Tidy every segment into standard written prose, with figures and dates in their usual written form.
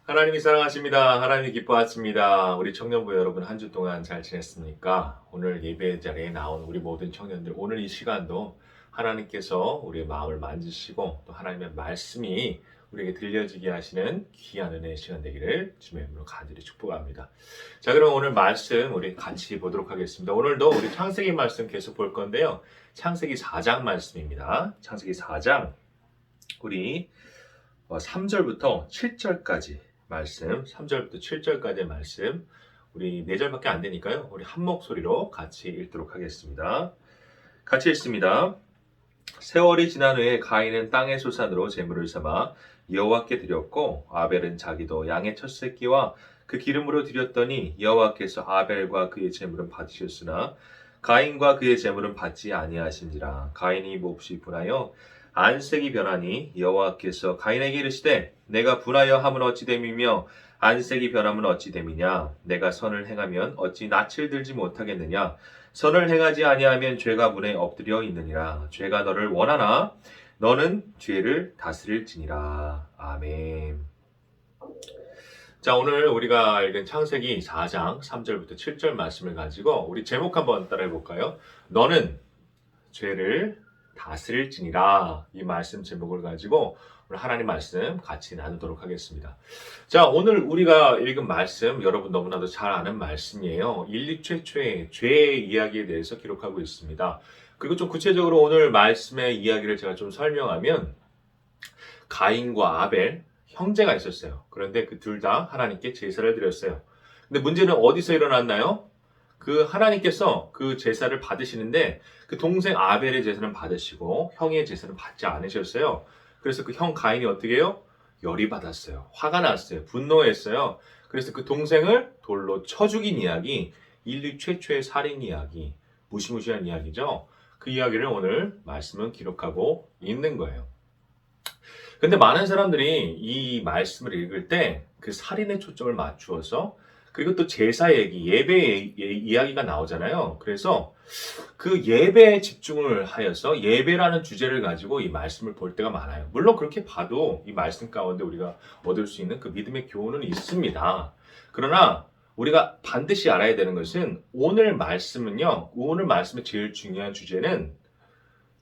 하나님이 사랑하십니다. 하나님이 기뻐하십니다. 우리 청년부 여러분 한 주 동안 잘 지냈습니까? 오늘 예배 자리에 나온 우리 모든 청년들, 오늘 이 시간도 하나님께서 우리의 마음을 만지시고 또 하나님의 말씀이 우리에게 들려지게 하시는 귀한 은혜의 시간 되기를 주님의 이름으로 간절히 축복합니다. 자, 그럼 오늘 말씀 우리 같이 보도록 하겠습니다. 오늘도 우리 창세기 말씀 계속 볼 건데요. 창세기 4장 말씀입니다. 창세기 4장 우리 3절부터 7절까지 말씀, 3절부터 7절까지의 말씀, 우리 4절밖에 안 되니까요. 우리 한 목소리로 같이 읽도록 하겠습니다. 같이 읽습니다. 세월이 지난 후에 가인은 땅의 소산으로 제물을 삼아 여호와께 드렸고 아벨은 자기도 양의 첫 새끼와 그 기름으로 드렸더니 여호와께서 아벨과 그의 제물은 받으셨으나 가인과 그의 제물은 받지 아니하신지라. 가인이 몹시 분하여 안색이 변하니 여호와께서 가인에게 이르시되 내가 분하여 함은 어찌 됨이며 안색이 변함은 어찌 됨이냐. 내가 선을 행하면 어찌 낯을 들지 못하겠느냐. 선을 행하지 아니하면 죄가 문에 엎드려 있느니라. 죄가 너를 원하나 너는 죄를 다스릴지니라. 아멘. 자, 오늘 우리가 읽은 창세기 4장 3절부터 7절 말씀을 가지고 우리 제목 한번 따라해 볼까요? 너는 죄를 다스릴지니라. 이 말씀 제목을 가지고 오늘 하나님 말씀 같이 나누도록 하겠습니다. 자, 오늘 우리가 읽은 말씀 여러분 너무나도 잘 아는 말씀이에요. 인류 최초의 죄의 이야기에 대해서 기록하고 있습니다. 그리고 좀 구체적으로 오늘 말씀의 이야기를 제가 좀 설명하면 가인과 아벨 형제가 있었어요. 그런데 그 둘 다 하나님께 제사를 드렸어요. 근데 문제는 어디서 일어났나요? 그 하나님께서 그 제사를 받으시는데 그 동생 아벨의 제사는 받으시고 형의 제사는 받지 않으셨어요. 그래서 그 형 가인이 어떻게 해요? 열이 받았어요. 화가 났어요. 분노했어요. 그래서 그 동생을 돌로 쳐 죽인 이야기, 인류 최초의 살인 이야기, 무시무시한 이야기죠. 그 이야기를 오늘 말씀은 기록하고 있는 거예요. 근데 많은 사람들이 이 말씀을 읽을 때 그 살인에 초점을 맞추어서 그리고 또 제사 얘기, 예배 이야기가 나오잖아요. 그래서 그 예배에 집중을 하여서 예배라는 주제를 가지고 이 말씀을 볼 때가 많아요. 물론 그렇게 봐도 이 말씀 가운데 우리가 얻을 수 있는 그 믿음의 교훈은 있습니다. 그러나 우리가 반드시 알아야 되는 것은 오늘 말씀은요, 오늘 말씀의 제일 중요한 주제는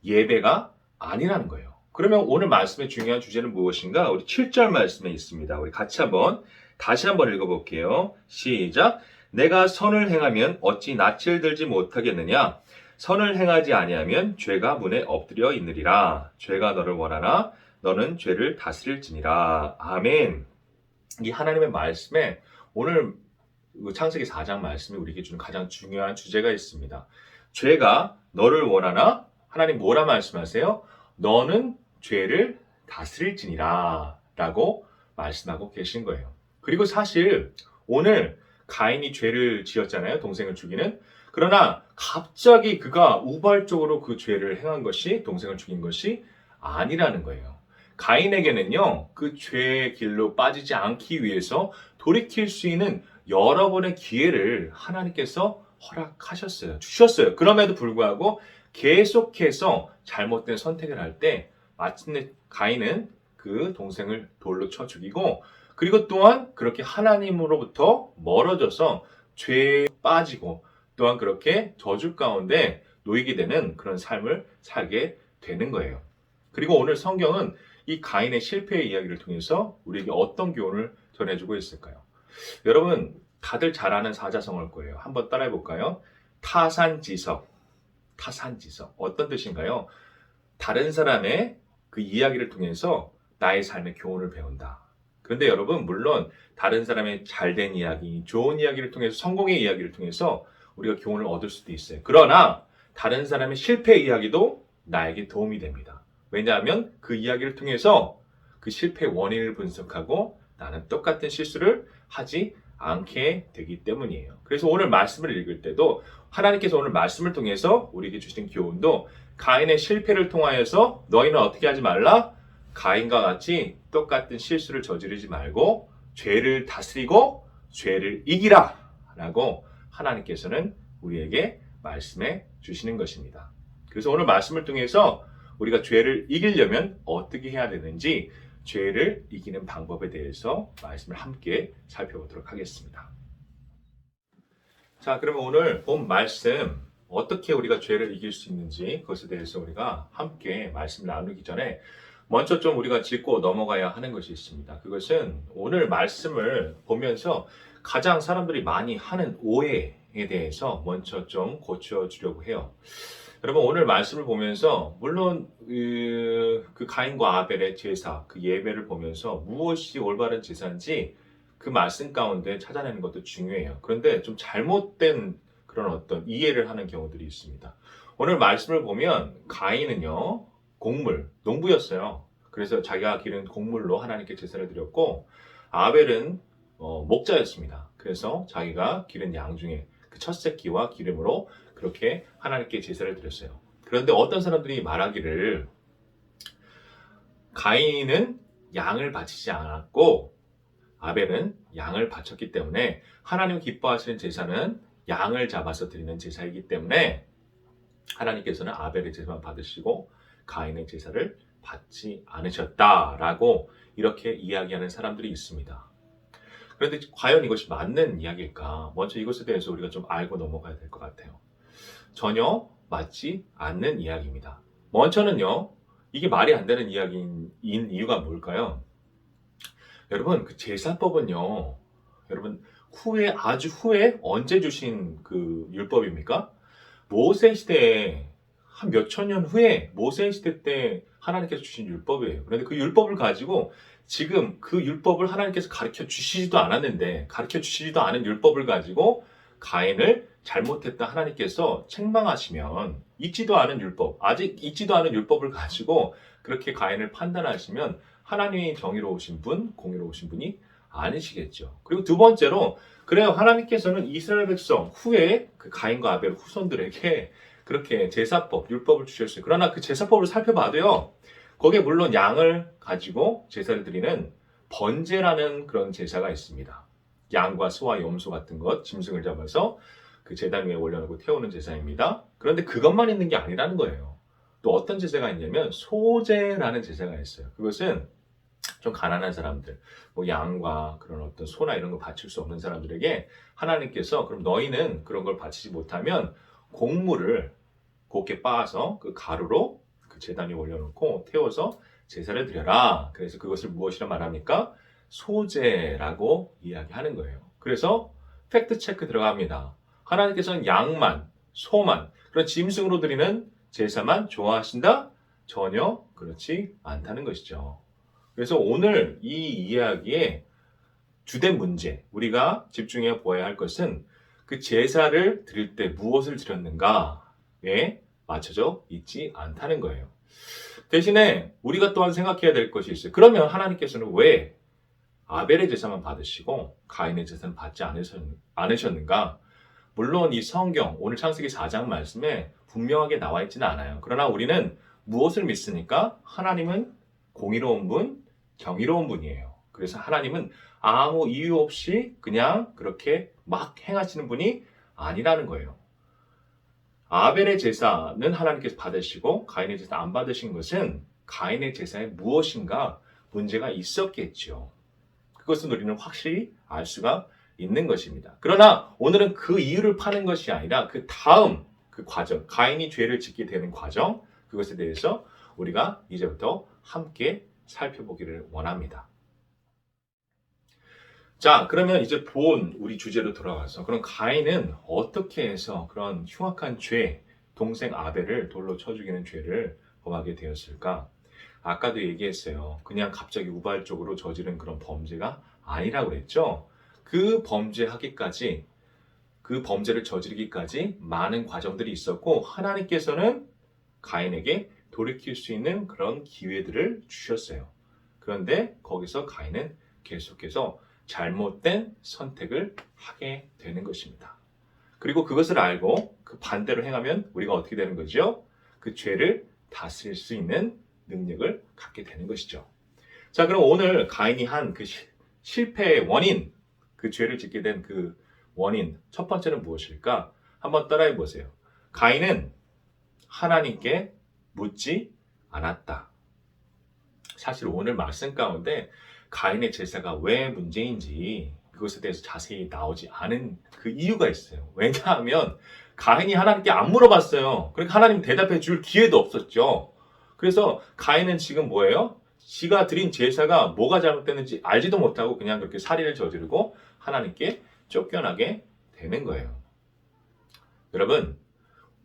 예배가 아니라는 거예요. 그러면 오늘 말씀의 중요한 주제는 무엇인가? 우리 7절 말씀에 있습니다. 우리 같이 다시 한번 읽어볼게요. 시작. 내가 선을 행하면 어찌 낯을 들지 못하겠느냐? 선을 행하지 아니하면 죄가 문에 엎드려 있느리라. 죄가 너를 원하나 너는 죄를 다스릴지니라. 아멘. 이 하나님의 말씀에 오늘 창세기 4장 말씀이 우리에게 주는 가장 중요한 주제가 있습니다. 죄가 너를 원하나 하나님 뭐라 말씀하세요? 너는 죄를 다스릴지니라 라고 말씀하고 계신 거예요. 그리고 사실 오늘 가인이 죄를 지었잖아요. 동생을 죽이는. 그러나 갑자기 그가 우발적으로 그 죄를 행한 것이 동생을 죽인 것이 아니라는 거예요. 가인에게는요. 그 죄의 길로 빠지지 않기 위해서 돌이킬 수 있는 여러 번의 기회를 하나님께서 허락하셨어요. 주셨어요. 그럼에도 불구하고 계속해서 잘못된 선택을 할 때 마침내 가인은 그 동생을 돌로 쳐 죽이고 그리고 또한 그렇게 하나님으로부터 멀어져서 죄에 빠지고 또한 그렇게 저주 가운데 놓이게 되는 그런 삶을 살게 되는 거예요. 그리고 오늘 성경은 이 가인의 실패의 이야기를 통해서 우리에게 어떤 교훈을 전해주고 있을까요? 여러분 다들 잘 아는 사자성어일 거예요. 한번 따라해 볼까요? 타산지석. 타산지석. 어떤 뜻인가요? 다른 사람의 그 이야기를 통해서 나의 삶의 교훈을 배운다. 그런데 여러분 물론 다른 사람의 잘된 이야기, 좋은 이야기를 통해서 성공의 이야기를 통해서 우리가 교훈을 얻을 수도 있어요. 그러나 다른 사람의 실패 이야기도 나에게 도움이 됩니다. 왜냐하면 그 이야기를 통해서 그 실패의 원인을 분석하고 나는 똑같은 실수를 하지 않게 되기 때문이에요. 그래서 오늘 말씀을 읽을 때도 하나님께서 오늘 말씀을 통해서 우리에게 주신 교훈도 가인의 실패를 통하여서 너희는 어떻게 하지 말라? 가인과 같이 똑같은 실수를 저지르지 말고 죄를 다스리고 죄를 이기라 라고 하나님께서는 우리에게 말씀해 주시는 것입니다. 그래서 오늘 말씀을 통해서 우리가 죄를 이기려면 어떻게 해야 되는지 죄를 이기는 방법에 대해서 말씀을 함께 살펴보도록 하겠습니다. 자, 그러면 오늘 본 말씀 어떻게 우리가 죄를 이길 수 있는지 그것에 대해서 우리가 함께 말씀을 나누기 전에 먼저 좀 우리가 짚고 넘어가야 하는 것이 있습니다. 그것은 오늘 말씀을 보면서 가장 사람들이 많이 하는 오해에 대해서 먼저 좀 고쳐주려고 해요. 여러분 오늘 말씀을 보면서 물론 그 가인과 아벨의 제사, 그 예배를 보면서 무엇이 올바른 제사인지 그 말씀 가운데 찾아내는 것도 중요해요. 그런데 좀 잘못된 그런 어떤 이해를 하는 경우들이 있습니다. 오늘 말씀을 보면 가인은요, 곡물, 농부였어요. 그래서 자기가 기른 곡물로 하나님께 제사를 드렸고, 아벨은 목자였습니다. 그래서 자기가 기른 양 중에 그 첫 새끼와 기름으로 그렇게 하나님께 제사를 드렸어요. 그런데 어떤 사람들이 말하기를 가인은 양을 바치지 않았고 아벨은 양을 바쳤기 때문에 하나님 기뻐하시는 제사는 양을 잡아서 드리는 제사이기 때문에 하나님께서는 아벨의 제사만 받으시고 가인의 제사를 받지 않으셨다라고 이렇게 이야기하는 사람들이 있습니다. 그런데 과연 이것이 맞는 이야기일까? 먼저 이것에 대해서 우리가 좀 알고 넘어가야 될 것 같아요. 전혀 맞지 않는 이야기입니다. 먼저는요, 이게 말이 안 되는 이야기인 이유가 뭘까요? 여러분, 그 제사법은요, 여러분, 아주 후에 언제 주신 그 율법입니까? 모세 시대에 한 몇천 년 후에 모세 시대 때 하나님께서 주신 율법이에요. 그런데 그 율법을 가지고 지금 그 율법을 하나님께서 가르쳐 주시지도 않았는데 가르쳐 주시지도 않은 율법을 가지고 가인을 잘못했다 하나님께서 책망하시면 있지도 않은 율법, 아직 있지도 않은 율법을 가지고 그렇게 가인을 판단하시면 하나님이 정의로우신 분, 공의로우신 분이 아니시겠죠. 그리고 두 번째로 그래요. 하나님께서는 이스라엘 백성 후에 그 가인과 아벨 후손들에게 그렇게 제사법, 율법을 주셨어요. 그러나 그 제사법을 살펴봐도요. 거기에 물론 양을 가지고 제사를 드리는 번제라는 그런 제사가 있습니다. 양과 소와 염소 같은 것, 짐승을 잡아서 그 제단 위에 올려놓고 태우는 제사입니다. 그런데 그것만 있는 게 아니라는 거예요. 또 어떤 제사가 있냐면 소제라는 제사가 있어요. 그것은 좀 가난한 사람들, 뭐 양과 그런 어떤 소나 이런 거 바칠 수 없는 사람들에게 하나님께서 그럼 너희는 그런 걸 바치지 못하면 곡물을 곱게 빻아서 그 가루로 그 제단 위에 올려놓고 태워서 제사를 드려라. 그래서 그것을 무엇이라 말합니까? 소제라고 이야기하는 거예요. 그래서 팩트 체크 들어갑니다. 하나님께서는 양만, 소만, 그런 짐승으로 드리는 제사만 좋아하신다? 전혀 그렇지 않다는 것이죠. 그래서 오늘 이 이야기의 주된 문제, 우리가 집중해 보아야 할 것은 그 제사를 드릴 때 무엇을 드렸는가에 맞춰져 있지 않다는 거예요. 대신에 우리가 또한 생각해야 될 것이 있어요. 그러면 하나님께서는 왜 아벨의 제사만 받으시고 가인의 제사는 받지 않으셨는가? 물론 이 성경, 오늘 창세기 4장 말씀에 분명하게 나와 있지는 않아요. 그러나 우리는 무엇을 믿습니까? 하나님은 공의로운 분, 경이로운 분이에요. 그래서 하나님은 아무 이유 없이 그냥 그렇게 막 행하시는 분이 아니라는 거예요. 아벨의 제사는 하나님께서 받으시고 가인의 제사 안 받으신 것은 가인의 제사에 무엇인가 문제가 있었겠죠. 그것은 우리는 확실히 알 수가 있는 것입니다. 그러나 오늘은 그 이유를 파는 것이 아니라 그 다음 그 과정, 가인이 죄를 짓게 되는 과정, 그것에 대해서 우리가 이제부터 함께 살펴보기를 원합니다. 자, 그러면 이제 본 우리 주제로 돌아가서 그럼 가인은 어떻게 해서 그런 흉악한 죄, 동생 아벨을 돌로 쳐 죽이는 죄를 범하게 되었을까? 아까도 얘기했어요. 그냥 갑자기 우발적으로 저지른 그런 범죄가 아니라고 그랬죠. 그 범죄하기까지, 그 범죄를 저지르기까지 많은 과정들이 있었고 하나님께서는 가인에게 돌이킬 수 있는 그런 기회들을 주셨어요. 그런데 거기서 가인은 계속해서 잘못된 선택을 하게 되는 것입니다. 그리고 그것을 알고 그 반대로 행하면 우리가 어떻게 되는 거죠? 그 죄를 다스릴 수 있는 능력을 갖게 되는 것이죠. 자, 그럼 오늘 가인이 한 그 실패의 원인, 그 죄를 짓게 된 그 원인, 첫 번째는 무엇일까? 한번 따라해 보세요. 가인은 하나님께 묻지 않았다. 사실 오늘 말씀 가운데 가인의 제사가 왜 문제인지 그것에 대해서 자세히 나오지 않은 그 이유가 있어요. 왜냐하면 가인이 하나님께 안 물어봤어요. 그러니까 하나님 대답해 줄 기회도 없었죠. 그래서 가인은 지금 뭐예요? 지가 드린 제사가 뭐가 잘못됐는지 알지도 못하고 그냥 그렇게 살인을 저지르고 하나님께 쫓겨나게 되는 거예요. 여러분,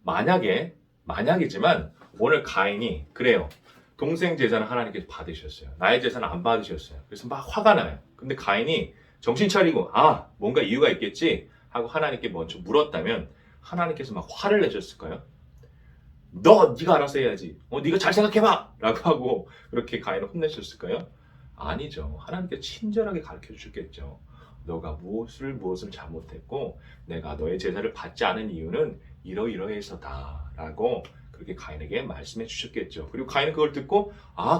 만약이지만 오늘 가인이 그래요. 동생 제사는 하나님께서 받으셨어요. 나의 제사는 안 받으셨어요. 그래서 막 화가 나요. 근데 가인이 정신 차리고 뭔가 이유가 있겠지 하고 하나님께 먼저 물었다면 하나님께서 막 화를 내셨을까요? 네가 알아서 해야지. 네가 잘 생각해봐! 라고 하고 그렇게 가인을 혼내셨을까요? 아니죠. 하나님께 친절하게 가르쳐 주셨겠죠. 너가 무엇을 잘못했고 내가 너의 제사를 받지 않은 이유는 이러이러해서다 라고 그렇게 가인에게 말씀해 주셨겠죠. 그리고 가인은 그걸 듣고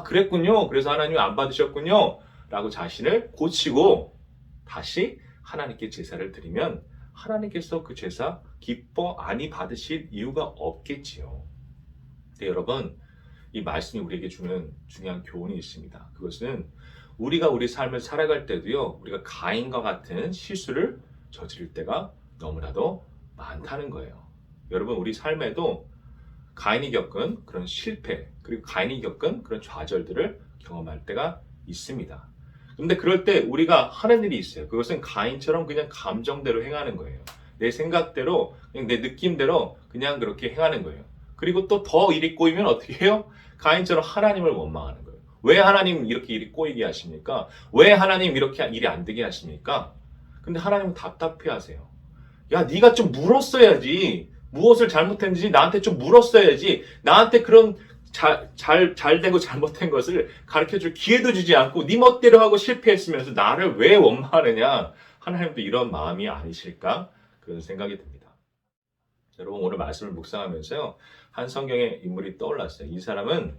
그랬군요. 그래서 하나님이 안 받으셨군요. 라고 자신을 고치고 다시 하나님께 제사를 드리면 하나님께서 그 제사 기뻐 아니 받으실 이유가 없겠지요. 네, 여러분, 이 말씀이 우리에게 주는 중요한 교훈이 있습니다. 그것은 우리가 우리 삶을 살아갈 때도요, 우리가 가인과 같은 실수를 저지를 때가 너무나도 많다는 거예요. 여러분, 우리 삶에도 가인이 겪은 그런 실패, 그리고 가인이 겪은 그런 좌절들을 경험할 때가 있습니다. 근데 그럴 때 우리가 하는 일이 있어요. 그것은 가인처럼 그냥 감정대로 행하는 거예요. 내 생각대로, 그냥 내 느낌대로 그냥 그렇게 행하는 거예요. 그리고 또 더 일이 꼬이면 어떻게 해요? 가인처럼 하나님을 원망하는 거예요. 왜 하나님 이렇게 일이 꼬이게 하십니까? 왜 하나님 이렇게 일이 안 되게 하십니까? 근데 하나님은 답답해 하세요. 야, 네가 좀 물었어야지. 무엇을 잘못했는지 나한테 좀 물었어야지. 나한테 그런 잘 되고 잘못된 것을 가르쳐줄 기회도 주지 않고 네 멋대로 하고 실패했으면서 나를 왜 원망하느냐. 하나님도 이런 마음이 아니실까? 그런 생각이 듭니다. 여러분, 오늘 말씀을 묵상하면서요, 한 성경의 인물이 떠올랐어요. 이 사람은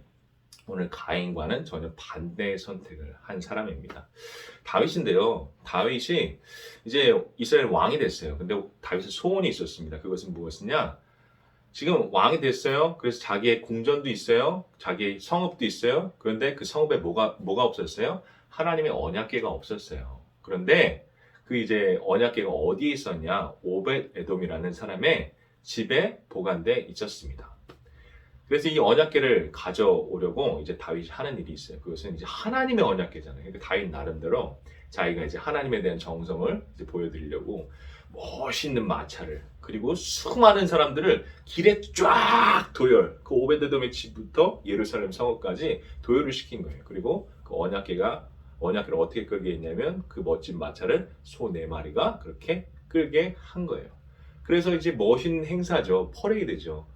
오늘 가인과는 전혀 반대의 선택을 한 사람입니다. 다윗인데요. 다윗이 이제 이스라엘 왕이 됐어요. 근데 다윗의 소원이 있었습니다. 그것은 무엇이냐? 지금 왕이 됐어요. 그래서 자기의 궁전도 있어요. 자기의 성읍도 있어요. 그런데 그 성읍에 뭐가 없었어요? 하나님의 언약궤가 없었어요. 그런데 그 이제 언약궤가 어디에 있었냐? 오벳 에돔이라는 사람의 집에 보관돼 있었습니다. 그래서 이 언약궤를 가져오려고 이제 다윗이 하는 일이 있어요. 그것은 이제 하나님의 언약궤잖아요. 그러니까 다윗 나름대로 자기가 이제 하나님에 대한 정성을 이제 보여드리려고 멋있는 마차를, 그리고 수많은 사람들을 길에 쫙 도열, 그 오베드돔의 집부터 예루살렘 성읍까지 도열을 시킨 거예요. 그리고 그 언약궤를 어떻게 끌게 했냐면 그 멋진 마차를 소 4마리가 그렇게 끌게 한 거예요. 그래서 이제 멋있는 행사죠. 퍼레이드죠.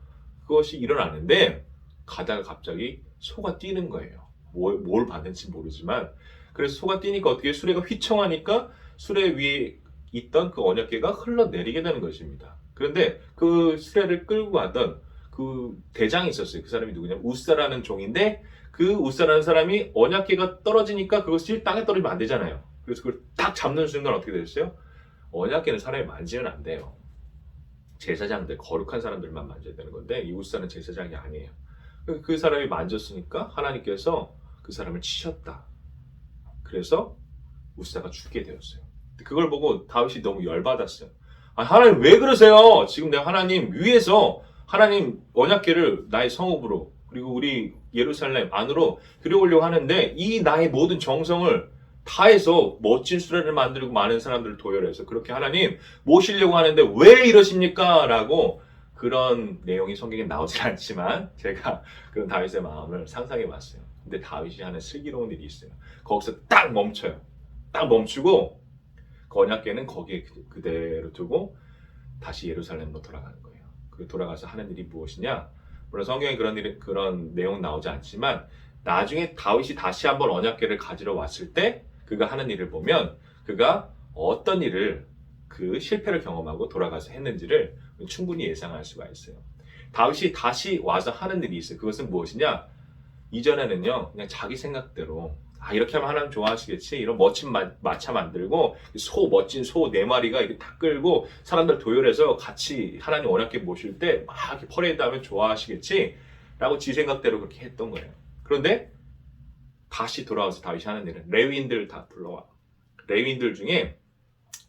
그것이 일어나는데 가다가 갑자기 소가 뛰는 거예요. 뭘 봤는지 모르지만, 그래서 소가 뛰니까 어떻게 수레가 휘청하니까 수레 위에 있던 그 언약궤가 흘러내리게 되는 것입니다. 그런데 그 수레를 끌고 가던 그 대장이 있었어요. 그 사람이 누구냐면 우사라는 종인데, 그 우사라는 사람이 언약궤가 떨어지니까 그것이 땅에 떨어지면 안 되잖아요. 그래서 그걸 딱 잡는 순간 어떻게 됐어요? 언약궤는 사람이 만지면 안 돼요. 제사장들, 거룩한 사람들만 만져야 되는 건데 이 우사는 제사장이 아니에요. 그 사람이 만졌으니까 하나님께서 그 사람을 치셨다. 그래서 우사가 죽게 되었어요. 그걸 보고 다윗이 너무 열받았어요. 하나님 왜 그러세요? 지금 내가 하나님 위에서 하나님 언약궤를 나의 성읍으로, 그리고 우리 예루살렘 안으로 들여오려고 하는데 이 나의 모든 정성을 다해서 멋진 수레를 만들고 많은 사람들을 도열해서 그렇게 하나님 모시려고 하는데 왜 이러십니까? 라고, 그런 내용이 성경에 나오진 않지만 제가 그런 다윗의 마음을 상상해 봤어요. 근데 다윗이 하는 슬기로운 일이 있어요. 거기서 딱 멈춰요. 딱 멈추고 그 언약궤는 거기에 그대로 두고 다시 예루살렘으로 돌아가는 거예요. 그 돌아가서 하는 일이 무엇이냐? 물론 성경에 그런 내용은 나오지 않지만 나중에 다윗이 다시 한번 언약궤를 가지러 왔을 때 그가 하는 일을 보면 그가 어떤 일을, 그 실패를 경험하고 돌아가서 했는지를 충분히 예상할 수가 있어요. 다윗이 다시 와서 하는 일이 있어요. 그것은 무엇이냐? 이전에는요, 그냥 자기 생각대로 이렇게 하면 하나님 좋아하시겠지, 이런 멋진 마차 만들고 멋진 소 4마리가 이렇게 다 끌고 사람들 도열해서 같이 하나님 언약궤 모실 때 막 이렇게 퍼레이드 하면 좋아하시겠지 라고 지 생각대로 그렇게 했던 거예요. 그런데 다시 돌아와서 다윗이 하는 일은 레위인들 다 불러와. 레위인들 중에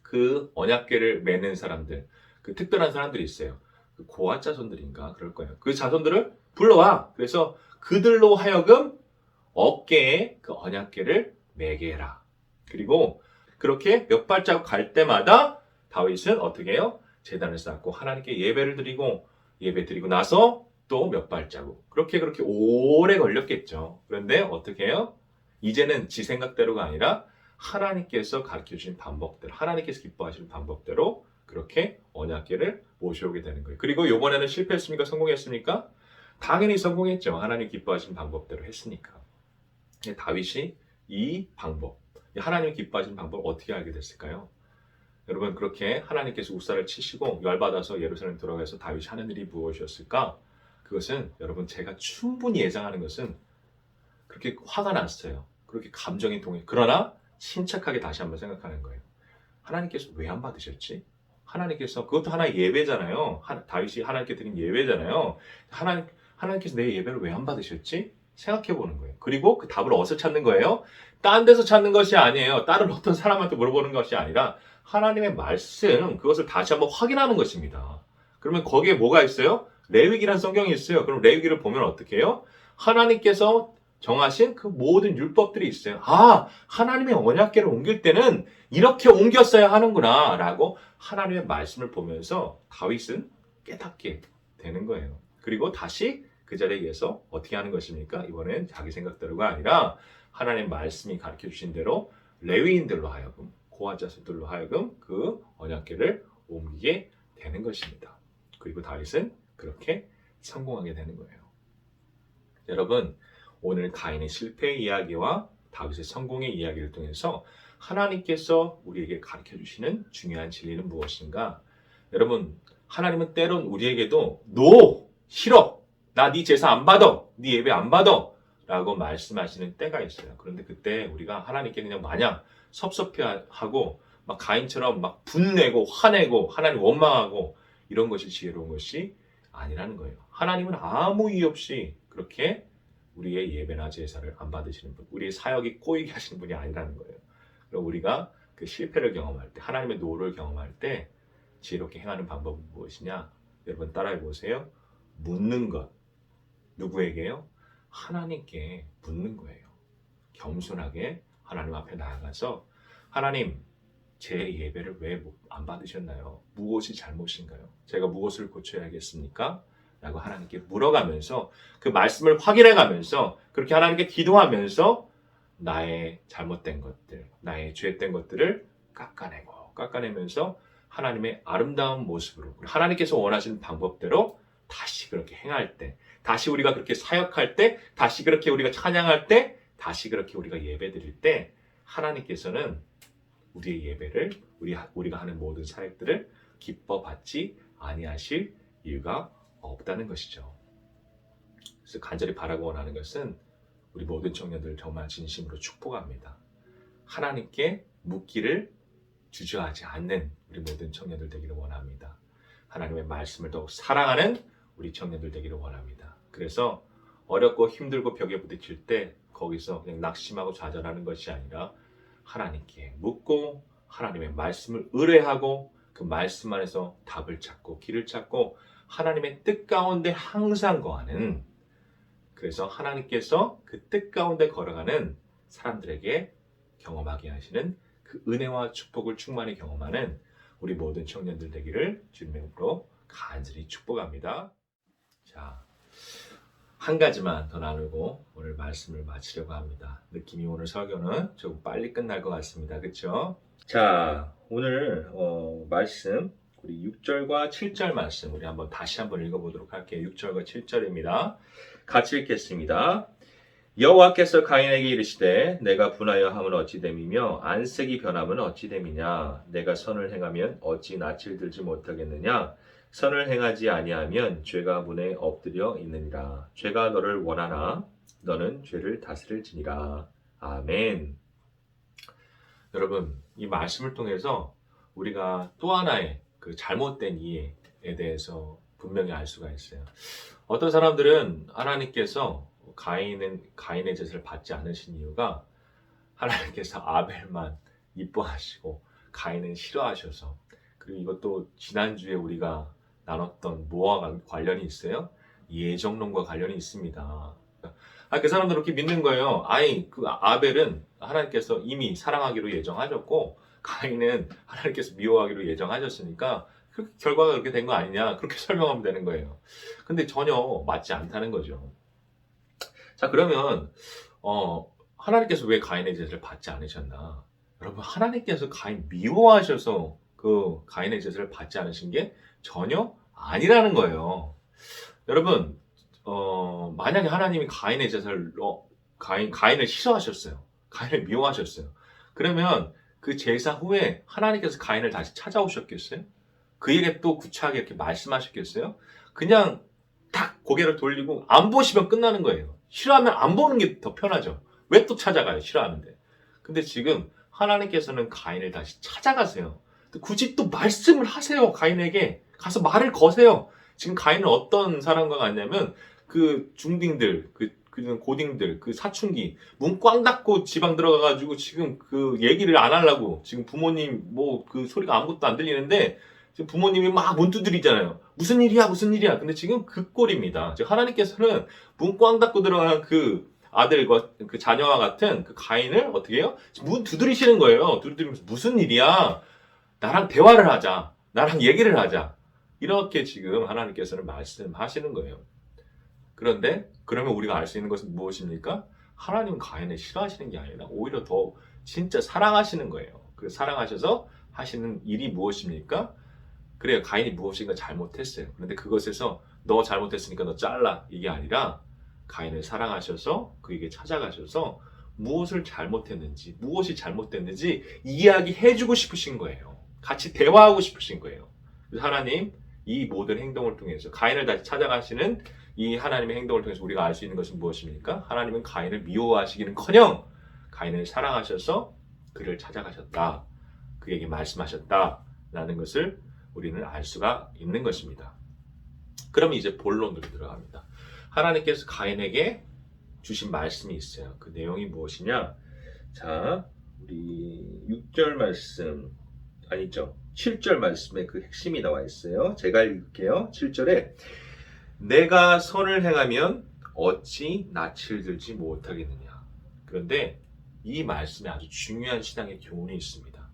그 언약궤를 매는 사람들, 그 특별한 사람들이 있어요. 그 고아 자손들인가 그럴 거예요. 그 자손들을 불러와. 그래서 그들로 하여금 어깨에 그 언약궤를 매게 해라. 그리고 그렇게 몇 발자국 갈 때마다 다윗은 어떻게 해요? 제단을 쌓고 하나님께 예배를 드리고 예배 드리고 나서 또 몇 발자국. 그렇게 오래 걸렸겠죠. 그런데 어떻게 해요? 이제는 지 생각대로가 아니라 하나님께서 가르쳐 주신 방법대로, 하나님께서 기뻐하시는 방법대로 그렇게 언약궤를 모셔오게 되는 거예요. 그리고 이번에는 실패했습니까? 성공했습니까? 당연히 성공했죠. 하나님 기뻐하시는 방법대로 했으니까. 다윗이 이 방법, 하나님 기뻐하시는 방법을 어떻게 알게 됐을까요? 여러분, 그렇게 하나님께서 우사를 치시고 열받아서 예루살렘 들어가서 다윗이 하는 일이 무엇이었을까? 그것은 여러분, 제가 충분히 예상하는 것은 그렇게 화가 났어요. 그렇게 감정이 동해. 그러나 침착하게 다시 한번 생각하는 거예요. 하나님께서 왜 안 받으셨지? 하나님께서, 그것도 하나의 예배잖아요. 다윗이 하나님께 드린 예배잖아요. 하나님께서 내 예배를 왜 안 받으셨지? 생각해 보는 거예요. 그리고 그 답을 어디서 찾는 거예요? 딴 데서 찾는 것이 아니에요. 다른 어떤 사람한테 물어보는 것이 아니라 하나님의 말씀, 그것을 다시 한번 확인하는 것입니다. 그러면 거기에 뭐가 있어요? 레위기란 성경이 있어요. 그럼 레위기를 보면 어떻게 해요? 하나님께서 정하신 그 모든 율법들이 있어요. 아, 하나님의 언약궤를 옮길 때는 이렇게 옮겼어야 하는구나 라고 하나님의 말씀을 보면서 다윗은 깨닫게 되는 거예요. 그리고 다시 그 자리에서 어떻게 하는 것입니까? 이번엔 자기 생각대로가 아니라 하나님의 말씀이 가르쳐 주신 대로 레위인들로 하여금, 고아 자손들로 하여금 그 언약궤를 옮기게 되는 것입니다. 그리고 다윗은 그렇게 성공하게 되는 거예요. 여러분, 오늘 가인의 실패의 이야기와 다윗의 성공의 이야기를 통해서 하나님께서 우리에게 가르쳐 주시는 중요한 진리는 무엇인가? 여러분, 하나님은 때론 우리에게도 노! 싫어! 나 네 제사 안 받아! 네 예배 안 받아! 라고 말씀하시는 때가 있어요. 그런데 그때 우리가 하나님께 그냥 마냥 섭섭해하고 막 가인처럼 막 분내고 화내고 하나님 원망하고 이런 것이 지혜로운 것이 아니라는 거예요. 하나님은 아무 이유 없이 그렇게 우리의 예배나 제사를 안 받으시는 분, 우리의 사역이 꼬이게 하시는 분이 아니라는 거예요. 그럼 우리가 그 실패를 경험할 때, 하나님의 노를 경험할 때 지혜롭게 행하는 방법은 무엇이냐? 여러분 따라해 보세요. 묻는 것. 누구에게요? 하나님께 묻는 거예요. 겸손하게 하나님 앞에 나아가서 하나님, 제 예배를 왜 안 받으셨나요? 무엇이 잘못인가요? 제가 무엇을 고쳐야겠습니까? 라고 하나님께 물어가면서 그 말씀을 확인해가면서 그렇게 하나님께 기도하면서 나의 잘못된 것들, 나의 죄된 것들을 깎아내면서 하나님의 아름다운 모습으로 하나님께서 원하시는 방법대로 다시 그렇게 행할 때, 다시 우리가 그렇게 사역할 때, 다시 그렇게 우리가 찬양할 때, 다시 그렇게 우리가 예배 드릴 때 하나님께서는 우리의 예배를, 우리가 하는 모든 사역들을 기뻐 받지 아니하실 이유가 없다는 것이죠. 그래서 간절히 바라고 원하는 것은 우리 모든 청년들 정말 진심으로 축복합니다. 하나님께 묻기를 주저하지 않는 우리 모든 청년들 되기를 원합니다. 하나님의 말씀을 더욱 사랑하는 우리 청년들 되기를 원합니다. 그래서 어렵고 힘들고 벽에 부딪힐 때 거기서 그냥 낙심하고 좌절하는 것이 아니라 하나님께 묻고 하나님의 말씀을 의뢰하고 그 말씀 안에서 답을 찾고 길을 찾고 하나님의 뜻 가운데 항상 거하는, 그래서 하나님께서 그 뜻 가운데 걸어가는 사람들에게 경험하게 하시는 그 은혜와 축복을 충만히 경험하는 우리 모든 청년들 되기를 주님의 이름으로 간절히 축복합니다. 자, 한 가지만 더 나누고 오늘 말씀을 마치려고 합니다. 느낌이 오늘 설교는 조금 빨리 끝날 것 같습니다. 그렇죠? 자, 오늘 말씀 우리 6절과 7절 말씀 우리 다시 한번 읽어보도록 할게요. 6절과 7절입니다. 같이 읽겠습니다. 여호와께서 가인에게 이르시되 내가 분하여 함은 어찌 됨이며 안색이 변함은 어찌 됨이냐. 내가 선을 행하면 어찌 낯을 들지 못하겠느냐. 선을 행하지 아니하면 죄가 문에 엎드려 있느니라. 죄가 너를 원하나 너는 죄를 다스릴지니라. 아멘. 여러분, 이 말씀을 통해서 우리가 또 하나의 그 잘못된 이해에 대해서 분명히 알 수가 있어요. 어떤 사람들은 하나님께서 가인의 제사를 받지 않으신 이유가 하나님께서 아벨만 이뻐하시고 가인은 싫어하셔서. 그리고 이것도 지난주에 우리가 나눴던 뭐와 관련이 있어요? 예정론과 관련이 있습니다. 그 사람들은 그렇게 믿는 거예요. 그 아벨은 하나님께서 이미 사랑하기로 예정하셨고 가인은 하나님께서 미워하기로 예정하셨으니까 결과가 그렇게 된 거 아니냐, 그렇게 설명하면 되는 거예요. 근데 전혀 맞지 않다는 거죠. 자, 그러면 하나님께서 왜 가인의 제사를 받지 않으셨나? 여러분, 하나님께서 가인 미워하셔서 그 가인의 제사를 받지 않으신 게 전혀 아니라는 거예요. 여러분, 만약에 하나님이 가인의 제사를 가인을 싫어하셨어요. 가인을 미워하셨어요. 그러면 그 제사 후에 하나님께서 가인을 다시 찾아오셨겠어요? 그에게 또 구차하게 이렇게 말씀하셨겠어요? 그냥 딱 고개를 돌리고 안 보시면 끝나는 거예요. 싫어하면 안 보는 게 더 편하죠. 왜 또 찾아가요? 싫어하는데. 근데 지금 하나님께서는 가인을 다시 찾아가세요. 굳이 또 말씀을 하세요. 가인에게 가서 말을 거세요. 지금 가인은 어떤 사람과 같냐면 그 중딩들, 그 고딩들, 그 사춘기 문 꽝 닫고 지방 들어가가지고 지금 그 얘기를 안 하려고 지금 부모님 뭐 그 소리가 아무것도 안 들리는데 지금 부모님이 막 문 두드리잖아요. 무슨 일이야, 무슨 일이야. 근데 지금 그 꼴입니다. 즉 하나님께서는 문 꽝 닫고 들어간 그 아들과 그 자녀와 같은 그 가인을 어떻게 해요? 문 두드리시는 거예요. 두드리면서 무슨 일이야? 나랑 대화를 하자. 나랑 얘기를 하자. 이렇게 지금 하나님께서는 말씀하시는 거예요. 그런데 그러면 우리가 알 수 있는 것은 무엇입니까? 하나님은 가인을 싫어하시는 게 아니라 오히려 더 진짜 사랑하시는 거예요. 그 사랑하셔서 하시는 일이 무엇입니까? 그래요. 가인이 무엇인가 잘못했어요. 그런데 그것에서 너 잘못했으니까 너 잘라, 이게 아니라 가인을 사랑하셔서 그에게 찾아가셔서 무엇을 잘못했는지, 무엇이 잘못됐는지 이야기해주고 싶으신 거예요. 같이 대화하고 싶으신 거예요. 그래서 하나님, 이 모든 행동을 통해서 가인을 다시 찾아가시는 이 하나님의 행동을 통해서 우리가 알 수 있는 것은 무엇입니까? 하나님은 가인을 미워하시기는커녕 가인을 사랑하셔서 그를 찾아가셨다. 그에게 말씀하셨다라는 것을 우리는 알 수가 있는 것입니다. 그러면 이제 본론으로 들어갑니다. 하나님께서 가인에게 주신 말씀이 있어요. 그 내용이 무엇이냐? 자, 우리 6절 말씀 아니죠? 7절 말씀에 그 핵심이 나와 있어요. 제가 읽을게요. 7절에 내가 선을 행하면 어찌 낯을 들지 못하겠느냐. 그런데 이 말씀에 아주 중요한 신앙의 교훈이 있습니다.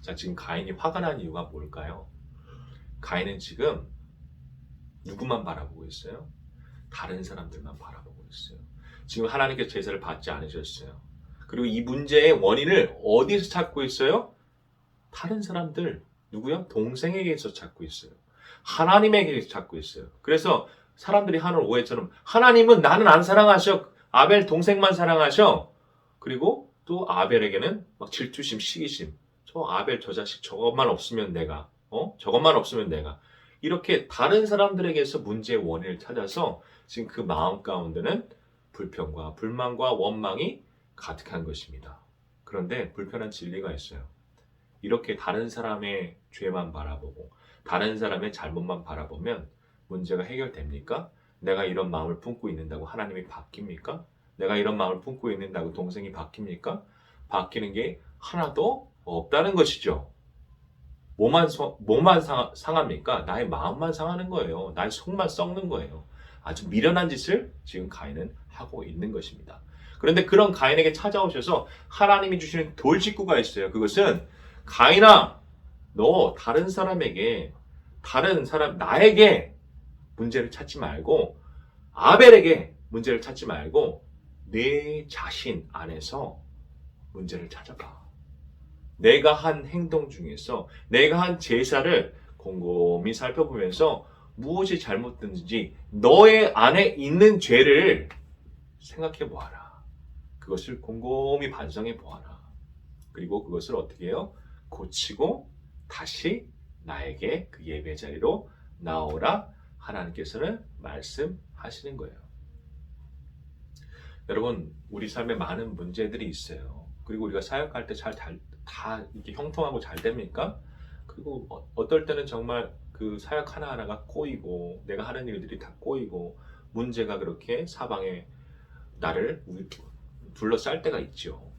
자, 지금 가인이 화가 난 이유가 뭘까요? 가인은 지금 누구만 바라보고 있어요? 다른 사람들만 바라보고 있어요. 지금 하나님께서 제사를 받지 않으셨어요. 그리고 이 문제의 원인을 어디서 찾고 있어요? 다른 사람들, 누구요? 동생에게서 찾고 있어요. 하나님에게서 찾고 있어요. 그래서 사람들이 하는 오해처럼 하나님은 나는 안 사랑하셔. 아벨 동생만 사랑하셔. 그리고 또 아벨에게는 막 질투심, 시기심. 저 아벨 저 자식 저것만 없으면 내가, 저것만 없으면 내가. 이렇게 다른 사람들에게서 문제의 원인을 찾아서 지금 그 마음 가운데는 불평과 불만과 원망이 가득한 것입니다. 그런데 불편한 진리가 있어요. 이렇게 다른 사람의 죄만 바라보고 다른 사람의 잘못만 바라보면 문제가 해결됩니까? 내가 이런 마음을 품고 있는다고 하나님이 바뀝니까? 내가 이런 마음을 품고 있는다고 동생이 바뀝니까? 바뀌는 게 하나도 없다는 것이죠. 뭐만 상합니까? 나의 마음만 상하는 거예요. 나의 속만 썩는 거예요. 아주 미련한 짓을 지금 가인은 하고 있는 것입니다. 그런데 그런 가인에게 찾아오셔서 하나님이 주시는 돌직구가 있어요. 그것은 가인아, 너 다른 사람에게, 나에게 문제를 찾지 말고 아벨에게 문제를 찾지 말고 내 자신 안에서 문제를 찾아봐. 내가 한 행동 중에서 내가 한 제사를 곰곰이 살펴보면서 무엇이 잘못됐는지 너의 안에 있는 죄를 생각해 보아라. 그것을 곰곰이 반성해 보아라. 그리고 그것을 어떻게 해요? 고치고 다시 나에게 그 예배 자리로 나오라. 하나님께서는 말씀하시는 거예요. 여러분, 우리 삶에 많은 문제들이 있어요. 그리고 우리가 사역할 때 다 이렇게 형통하고 잘 됩니까? 그리고 어떨 때는 정말 그 사역 하나하나가 꼬이고 내가 하는 일들이 다 꼬이고 문제가 그렇게 사방에 나를 둘러쌀 때가 있죠.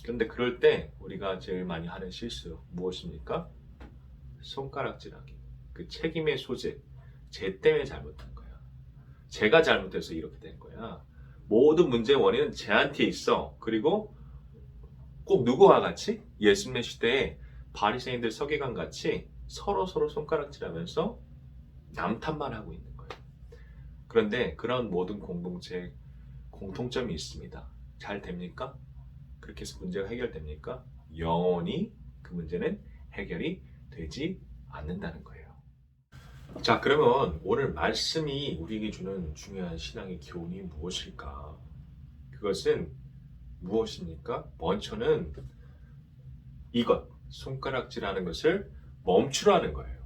그런데 그럴 때 우리가 제일 많이 하는 실수 무엇입니까? 손가락질하기. 그 책임의 소재. 쟤 때문에 잘못한 거야. 제가 잘못해서 이렇게 된 거야. 모든 문제의 원인은 쟤한테 있어. 그리고 꼭 누구와 같이? 예수님의 시대에 바리새인들 서기관 같이 서로 손가락질하면서 남 탓만 하고 있는 거예요. 그런데 그런 모든 공동체에 공통점이 있습니다. 잘 됩니까? 그렇게 해서 문제가 해결됩니까? 영원히 그 문제는 해결이 되지 않는다는 거예요. 자, 그러면 오늘 말씀이 우리에게 주는 중요한 신앙의 교훈이 무엇일까? 그것은 무엇입니까? 먼저는 이것, 손가락질하는 것을 멈추라는 거예요.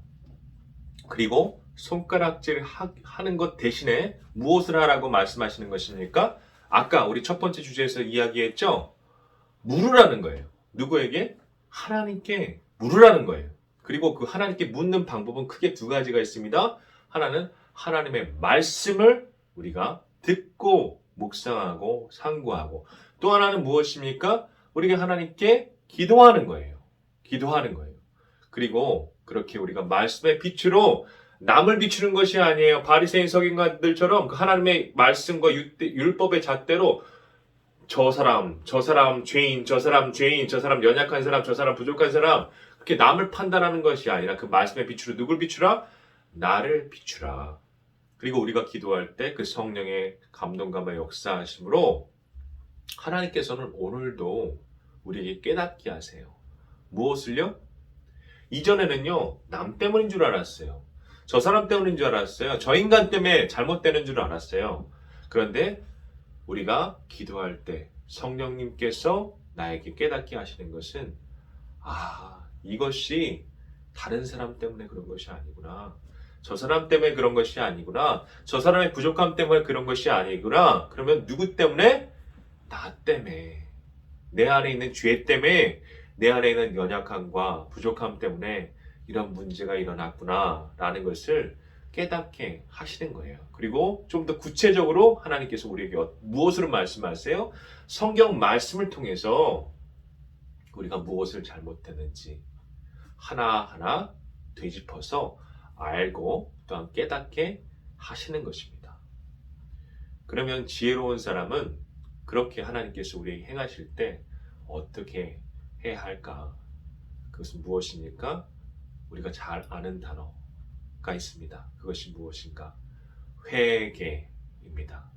그리고 손가락질 하는 것 대신에 무엇을 하라고 말씀하시는 것입니까? 아까 우리 첫 번째 주제에서 이야기했죠? 물으라는 거예요. 누구에게? 하나님께 물으라는 거예요. 그리고 그 하나님께 묻는 방법은 크게 두 가지가 있습니다. 하나는 하나님의 말씀을 우리가 듣고 묵상하고 상고하고, 또 하나는 무엇입니까? 우리가 하나님께 기도하는 거예요. 기도하는 거예요. 그리고 그렇게 우리가 말씀의 빛으로 남을 비추는 것이 아니에요. 바리새인 서기관들처럼 그 하나님의 말씀과 율법의 잣대로 저 사람 죄인, 저 사람 죄인, 저 사람 연약한 사람, 저 사람 부족한 사람, 그렇게 남을 판단하는 것이 아니라 그 말씀의 빛으로 누굴 비추라? 나를 비추라. 그리고 우리가 기도할 때 그 성령의 감동감과 역사하심으로 하나님께서는 오늘도 우리에게 깨닫게 하세요. 무엇을요? 이전에는요, 남 때문인 줄 알았어요. 저 사람 때문인 줄 알았어요. 저 인간 때문에 잘못되는 줄 알았어요. 그런데 우리가 기도할 때 성령님께서 나에게 깨닫게 하시는 것은, 이것이 다른 사람 때문에 그런 것이 아니구나. 저 사람 때문에 그런 것이 아니구나. 저 사람의 부족함 때문에 그런 것이 아니구나. 그러면 누구 때문에? 나 때문에. 내 안에 있는 죄 때문에, 내 안에 있는 연약함과 부족함 때문에 이런 문제가 일어났구나 라는 것을 깨닫게 하시는 거예요. 그리고 좀 더 구체적으로 하나님께서 우리에게 무엇으로 말씀하세요? 성경 말씀을 통해서 우리가 무엇을 잘못했는지 하나하나 되짚어서 알고 또한 깨닫게 하시는 것입니다. 그러면 지혜로운 사람은 그렇게 하나님께서 우리에게 행하실 때 어떻게 해야 할까? 그것은 무엇입니까? 우리가 잘 아는 단어가 있습니다. 그것이 무엇인가? 회개입니다.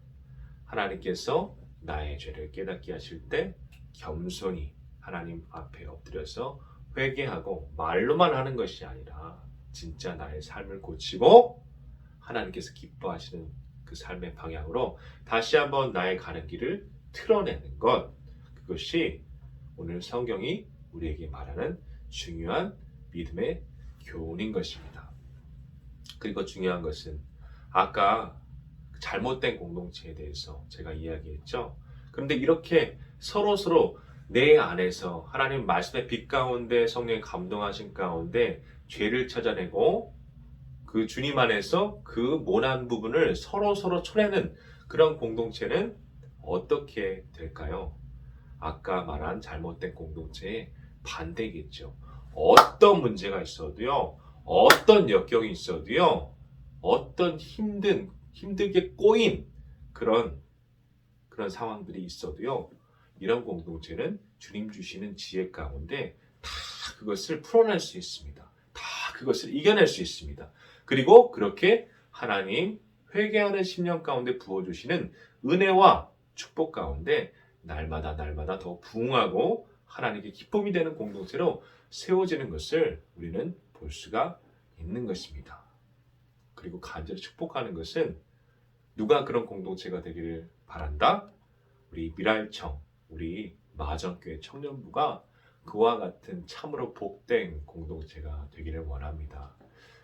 하나님께서 나의 죄를 깨닫게 하실 때 겸손히 하나님 앞에 엎드려서 회개하고 말로만 하는 것이 아니라 진짜 나의 삶을 고치고 하나님께서 기뻐하시는 그 삶의 방향으로 다시 한번 나의 가는 길을 틀어내는 것, 그것이 오늘 성경이 우리에게 말하는 중요한 믿음의 교훈인 것입니다. 그리고 중요한 것은 아까 잘못된 공동체에 대해서 제가 이야기했죠. 그런데 이렇게 서로 내 안에서 하나님 말씀의 빛 가운데 성령의 감동하신 가운데 죄를 찾아내고 그 주님 안에서 그 모난 부분을 서로 쳐내는 그런 공동체는 어떻게 될까요? 아까 말한 잘못된 공동체의 반대겠죠. 어떤 문제가 있어도요, 어떤 역경이 있어도요, 어떤 힘들게 꼬인 그런 상황들이 있어도요, 이런 공동체는 주님 주시는 지혜 가운데 다 그것을 풀어낼 수 있습니다. 다 그것을 이겨낼 수 있습니다. 그리고 그렇게 하나님 회개하는 심령 가운데 부어주시는 은혜와 축복 가운데 날마다 더 부흥하고 하나님께 기쁨이 되는 공동체로 세워지는 것을 우리는 볼 수가 있는 것입니다. 그리고 간절히 축복하는 것은 누가 그런 공동체가 되기를 바란다? 우리 미랄청, 우리 마정교회 청년부가 그와 같은 참으로 복된 공동체가 되기를 원합니다.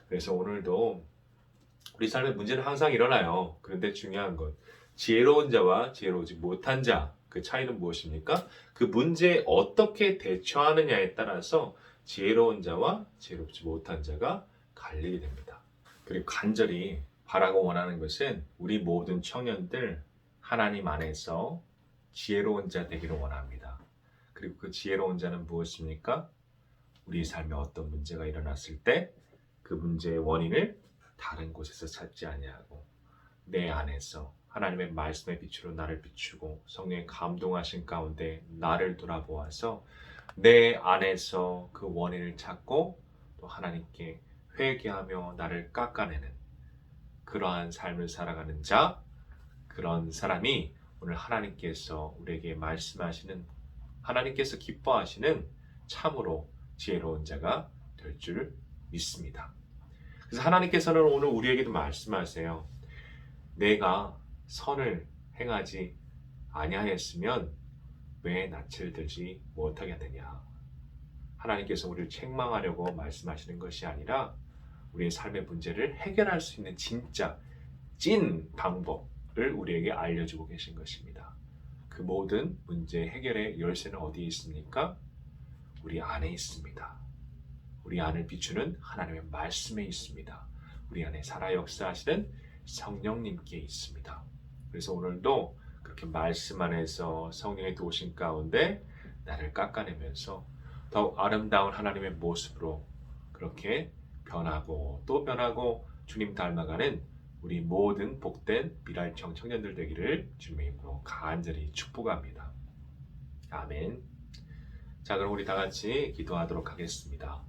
그래서 오늘도 우리 삶의 문제는 항상 일어나요. 그런데 중요한 것, 지혜로운 자와 지혜로우지 못한 자, 그 차이는 무엇입니까? 그 문제에 어떻게 대처하느냐에 따라서 지혜로운 자와 지혜롭지 못한 자가 갈리게 됩니다. 그리고 간절히 바라고 원하는 것은 우리 모든 청년들 하나님 안에서 지혜로운 자 되기를 원합니다. 그리고 그 지혜로운 자는 무엇입니까? 우리 삶에 어떤 문제가 일어났을 때 그 문제의 원인을 다른 곳에서 찾지 아니하고 내 안에서 하나님의 말씀의 빛으로 나를 비추고 성령의 감동하신 가운데 나를 돌아보아서 내 안에서 그 원인을 찾고 또 하나님께 회개하며 나를 깎아내는 그러한 삶을 살아가는 자, 그런 사람이 오늘 하나님께서 우리에게 말씀하시는, 하나님께서 기뻐하시는 참으로 지혜로운 자가 될 줄 믿습니다. 그래서 하나님께서는 오늘 우리에게도 말씀하세요. 내가 선을 행하지 아니하였으면 왜 낯을 들지 못하겠느냐. 하나님께서 우리를 책망하려고 말씀하시는 것이 아니라 우리의 삶의 문제를 해결할 수 있는 진짜 찐 방법을 우리에게 알려주고 계신 것입니다. 그 모든 문제 해결의 열쇠는 어디에 있습니까? 우리 안에 있습니다. 우리 안을 비추는 하나님의 말씀에 있습니다. 우리 안에 살아 역사하시는 성령님께 있습니다. 그래서 오늘도 그렇게 말씀 안에서 성령의 도우심 가운데 나를 깎아내면서 더욱 아름다운 하나님의 모습으로 그렇게 변하고 또 변하고 주님 닮아가는 우리 모든 복된 미랄청 청년들 되기를 주님의 이름으로 간절히 축복합니다. 아멘. 자, 그럼 우리 다 같이 기도하도록 하겠습니다.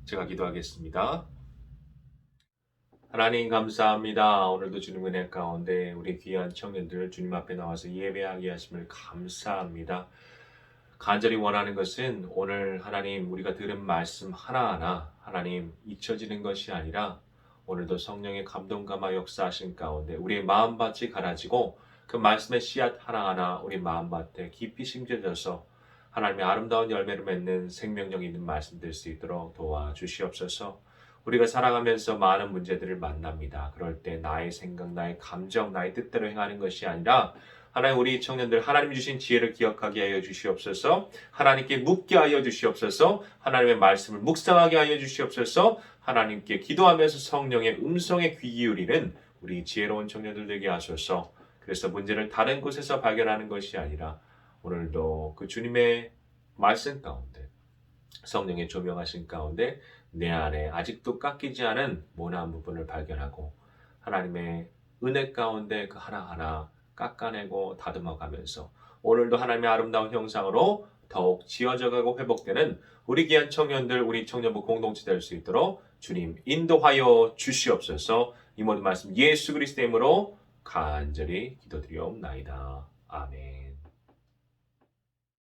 제가 기도하겠습니다. 하나님 감사합니다. 오늘도 주님 은혜 가운데 우리 귀한 청년들 주님 앞에 나와서 예배하게 하심을 감사합니다. 간절히 원하는 것은 오늘 하나님 우리가 들은 말씀 하나하나 하나님 잊혀지는 것이 아니라 오늘도 성령의 감동 감화 역사하신 가운데 우리의 마음밭이 갈아지고 그 말씀의 씨앗 하나하나 우리 마음밭에 깊이 심겨져서 하나님의 아름다운 열매를 맺는 생명력 있는 말씀 될 수 있도록 도와주시옵소서. 우리가 살아가면서 많은 문제들을 만납니다. 그럴 때 나의 생각, 나의 감정, 나의 뜻대로 행하는 것이 아니라 하나님 우리 청년들 하나님이 주신 지혜를 기억하게 하여 주시옵소서. 하나님께 묻게 하여 주시옵소서. 하나님의 말씀을 묵상하게 하여 주시옵소서. 하나님께 기도하면서 성령의 음성에 귀 기울이는 우리 지혜로운 청년들 되게 하소서. 그래서 문제를 다른 곳에서 발견하는 것이 아니라 오늘도 그 주님의 말씀 가운데 성령의 조명하신 가운데 내 안에 아직도 깎이지 않은 모난 부분을 발견하고 하나님의 은혜 가운데 그 하나하나 깎아내고 다듬어가면서 오늘도 하나님의 아름다운 형상으로 더욱 지어져가고 회복되는 우리 귀한 청년들, 우리 청년부 공동체 될 수 있도록 주님 인도하여 주시옵소서. 이 모든 말씀 예수 그리스도의 이름으로 간절히 기도드리옵나이다. 아멘.